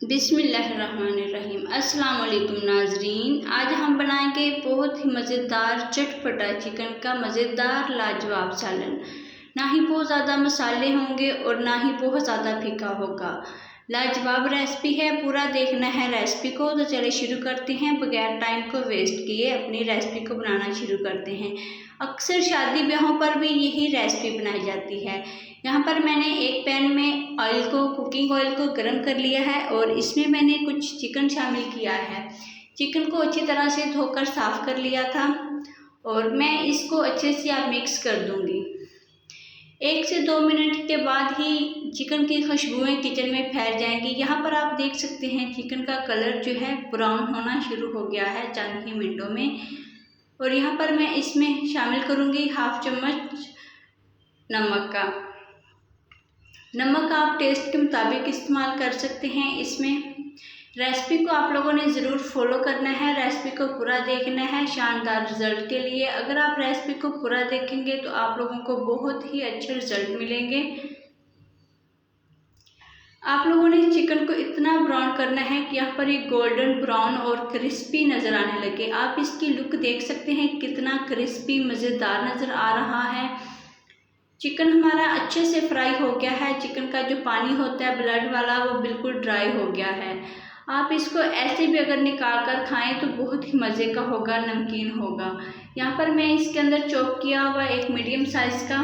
बिस्मिल्लाहिर्रहमानिर्रहीम। अस्सलाम वालेकुम नाजरीन, आज हम बनाएंगे बहुत ही मज़ेदार चटपटा चिकन का मज़ेदार लाजवाब सालन। ना ही बहुत ज़्यादा मसाले होंगे और ना ही बहुत ज़्यादा फीका होगा। लाजवाब रेसिपी है, पूरा देखना है रेसिपी को। तो चलिए शुरू करते हैं, बगैर टाइम को वेस्ट किए अपनी रेसिपी को बनाना शुरू करते हैं। अक्सर शादी ब्याहों पर भी यही रेसिपी बनाई जाती है। यहाँ पर मैंने एक पैन में कुकिंग ऑयल को गर्म कर लिया है और इसमें मैंने कुछ चिकन शामिल किया है। चिकन को अच्छी तरह से धोकर साफ़ कर लिया था और मैं इसको अच्छे से अब मिक्स कर दूंगी। 1 से 2 मिनट के बाद ही चिकन की खुशबुएं किचन में फैल जाएंगी। यहाँ पर आप देख सकते हैं चिकन का कलर जो है ब्राउन होना शुरू हो गया है चंद ही मिनटों में। और यहाँ पर मैं इसमें शामिल करूँगी हाफ चम्मच नमक आप टेस्ट के मुताबिक इस्तेमाल कर सकते हैं। इसमें रेसिपी को आप लोगों ने ज़रूर फॉलो करना है, रेसिपी को पूरा देखना है शानदार रिज़ल्ट के लिए। अगर आप रेसिपी को पूरा देखेंगे तो आप लोगों को बहुत ही अच्छे रिज़ल्ट मिलेंगे। आप लोगों ने चिकन को इतना ब्राउन करना है कि यहाँ पर ये गोल्डन ब्राउन और क्रिस्पी नज़र आने लगे। आप इसकी लुक देख सकते हैं कितना क्रिस्पी मज़ेदार नज़र आ रहा है। चिकन हमारा अच्छे से फ्राई हो गया है। चिकन का जो पानी होता है ब्लड वाला वो बिल्कुल ड्राई हो गया है। आप इसको ऐसे भी अगर निकाल कर खाएँ तो बहुत ही मज़े का होगा, नमकीन होगा। यहाँ पर मैं इसके अंदर चॉप किया हुआ एक मीडियम साइज़ का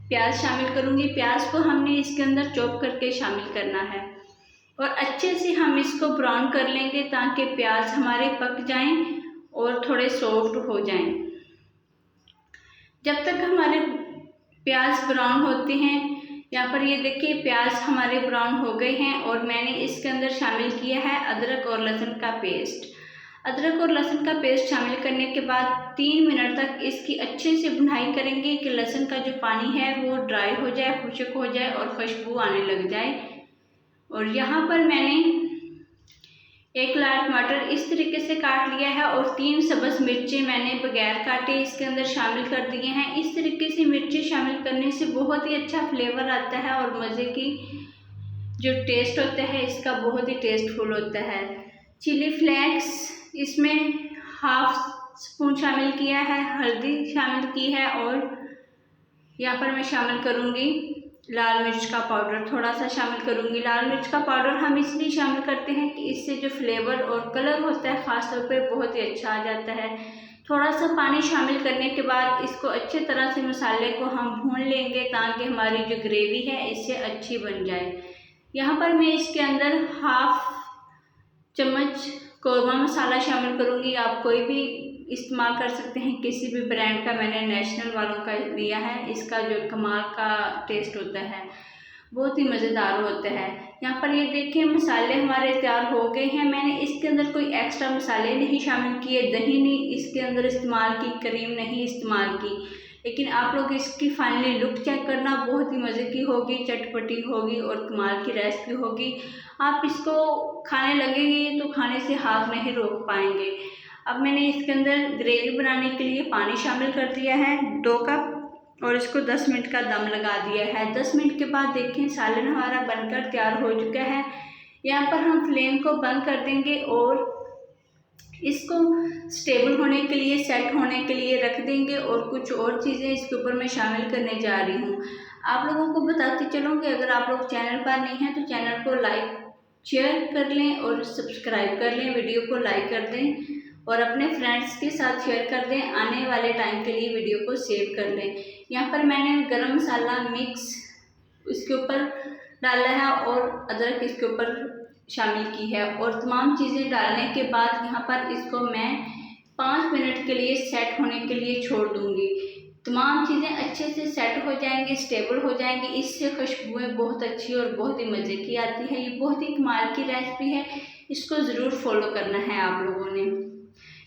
प्याज शामिल करूँगी। प्याज को हमने इसके अंदर चॉप करके शामिल करना है और अच्छे से हम इसको ब्राउन कर लेंगे ताकि प्याज हमारे पक जाएँ और थोड़े सॉफ्ट हो जाएँ। जब तक हमारे प्याज ब्राउन होते हैं, यहाँ पर ये देखिए प्याज हमारे ब्राउन हो गए हैं और मैंने इसके अंदर शामिल किया है अदरक और लहसुन का पेस्ट। अदरक और लहसुन का पेस्ट शामिल करने के बाद 3 मिनट तक इसकी अच्छे से भुनाई करेंगे कि लहसुन का जो पानी है वो ड्राई हो जाए, खुश्क हो जाए और खुशबू आने लग जाए। और यहाँ पर मैंने 1 लाल टमाटर इस तरीके से काट लिया है और 3 सब्ज़ मिर्चें मैंने बगैर काटे इसके अंदर शामिल कर दिए हैं। इस तरीके से मिर्चें शामिल करने से बहुत ही अच्छा फ्लेवर आता है और मज़े की जो टेस्ट होता है इसका बहुत ही टेस्टफुल होता है। चिली फ्लेक्स इसमें हाफ स्पून शामिल किया है, हल्दी शामिल की है और यहाँ पर मैं शामिल करूँगी लाल मिर्च का पाउडर, थोड़ा सा शामिल करूँगी। लाल मिर्च का पाउडर हम इसलिए शामिल करते हैं कि इससे जो फ्लेवर और कलर होता है ख़ास तौर पे बहुत ही अच्छा आ जाता है। थोड़ा सा पानी शामिल करने के बाद इसको अच्छे तरह से मसाले को हम भून लेंगे ताकि हमारी जो ग्रेवी है इससे अच्छी बन जाए। यहाँ पर मैं इसके अंदर हाफ चम्मच कौरमा मसाला शामिल करूँगी। आप कोई भी इस्तेमाल कर सकते हैं, किसी भी ब्रांड का, मैंने नेशनल वालों का लिया है। इसका जो कमाल का टेस्ट होता है बहुत ही मज़ेदार होता है। यहाँ पर ये देखें मसाले हमारे तैयार हो गए हैं। मैंने इसके अंदर कोई एक्स्ट्रा मसाले नहीं शामिल किए, दही नहीं इसके अंदर इस्तेमाल की, क्रीम नहीं इस्तेमाल की। लेकिन आप लोग इसकी फाइनली लुक चेक करना, बहुत ही मज़े की होगी, चटपटी होगी और कमाल की रेसिपी होगी। आप इसको खाने लगेंगे तो खाने से हाथ नहीं रोक पाएंगे। अब मैंने इसके अंदर ग्रेवी बनाने के लिए पानी शामिल कर दिया है 2 कप और इसको 10 मिनट का दम लगा दिया है। 10 मिनट के बाद देखें सालन हमारा बनकर तैयार हो चुका है। यहाँ पर हम फ्लेम को बंद कर देंगे और इसको स्टेबल होने के लिए, सेट होने के लिए रख देंगे और कुछ और चीज़ें इसके ऊपर मैं शामिल करने जा रही हूँ। आप लोगों को बताती चलूँ कि अगर आप लोग चैनल पर नहीं हैं तो चैनल को लाइक शेयर कर लें और सब्सक्राइब कर लें, वीडियो को लाइक कर दें और अपने फ्रेंड्स के साथ शेयर कर दें। आने वाले टाइम के लिए वीडियो को सेव कर लें। यहाँ पर मैंने गरम मसाला मिक्स इसके ऊपर डाला है और अदरक इसके ऊपर शामिल की है और तमाम चीज़ें डालने के बाद यहाँ पर इसको मैं 5 मिनट के लिए सेट होने के लिए छोड़ दूँगी। तमाम चीज़ें अच्छे से सेट हो जाएंगी, स्टेबल हो जाएंगी। इससे खुशबुएँ बहुत अच्छी और बहुत ही मज़े की आती है। ये बहुत ही कमाल की रेसिपी है, इसको ज़रूर फॉलो करना है आप लोगों ने।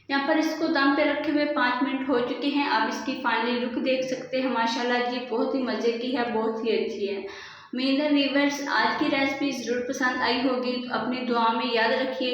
यहाँ पर इसको दम पे रखे हुए 5 मिनट हो चुके हैं। आप इसकी फाइनली लुक देख सकते हैं, माशाल्लाह जी बहुत ही मज़े की है, बहुत ही अच्छी है। उम्मीद है व्यूअर्स आज की रेसिपी ज़रूर पसंद आई होगी। अपनी दुआ में याद रखिए।